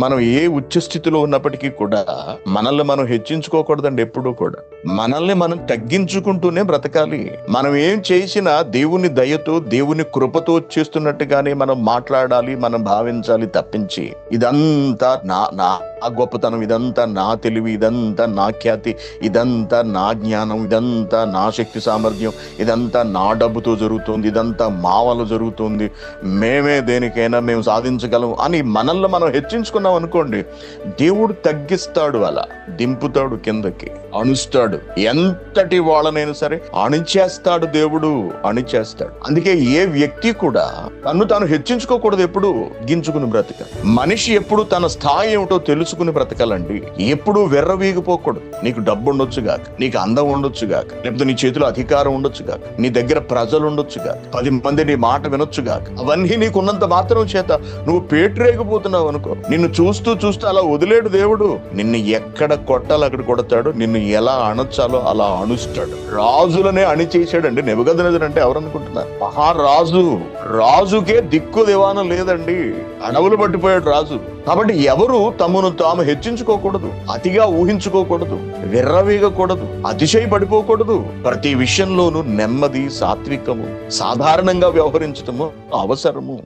మనం ఏ ఉచ్చ స్థితిలో ఉన్నప్పటికీ కూడా మనల్ని మనం హెచ్చించుకోకూడదండి. ఎప్పుడూ కూడా మనల్ని మనం తగ్గించుకుంటూనే బ్రతకాలి. మనం ఏం చేసినా దేవుని దయతో, దేవుని కృపతో చేస్తున్నట్టుగానే మనం మాట్లాడాలి, మనం భావించాలి తప్పించి ఇదంతా నా గొప్పతనం, ఇదంతా నా తెలివి, ఇదంతా నా ఖ్యాతి, ఇదంతా నా జ్ఞానం, ఇదంతా నా శక్తి సామర్థ్యం, ఇదంతా నా డబ్బుతో జరుగుతుంది, ఇదంతా మా వల్ల జరుగుతుంది, మేమే దేనికైనా మేము సాధించగలం అని మనల్ని మనం హెచ్చించుకున్నాం అనుకోండి, దేవుడు తగ్గిస్తాడు, అలా దింపుతాడు, కిందకి అణుస్తాడు. ఎంతటి వాళ్ళనైనా సరే అణిచేస్తాడు దేవుడు, అణిచేస్తాడు. అందుకే ఏ వ్యక్తి కూడా తను తాను హెచ్చించుకోకూడదు, ఎప్పుడు గించుకుని బ్రతకాలి. మనిషి ఎప్పుడు తన స్థాయి ఏమిటో తెలుసుకుని బ్రతకాలండి. ఎప్పుడు వెర్రవీగిపోకూడదు. నీకు డబ్బు ఉండొచ్చు గాక, నీకు అందం ఉండొచ్చు గాక, లేకపోతే నీ చేతిలో అధికారం ఉండొచ్చు గాక, నీ దగ్గర ప్రజలు ఉండొచ్చు గాక, 10 మంది నీ మాట వినొచ్చు గాక, అవన్నీ నీకున్నంత మాత్రం చేత నువ్వు పేటరేగిపోతున్నావు అనుకో, నిన్ను చూస్తూ చూస్తూ అలా వదిలేడు దేవుడు. నిన్ను ఎక్కడ కొట్టాలో అక్కడ కొడతాడు, నిన్ను ఎలా అణచాలో అలా అణుస్తాడు. రాజులనే అణిచేసాడండి నెబుకద్నెజరు. అంటే ఎవరనుకుంటున్నారు? మహారాజు. రాజుకే దిక్కు దివానం లేదండి, అడవులు పట్టిపోయాడు రాజు. కాబట్టి ఎవరు తమను తాము హెచ్చించుకోకూడదు, అతిగా ఊహించుకోకూడదు, విర్రవీగకూడదు, అతిశయపడిపోకూడదు. ప్రతి విషయంలోనూ నెమ్మది, సాత్వికము, సాధారణంగా వ్యవహరించటము అవసరము.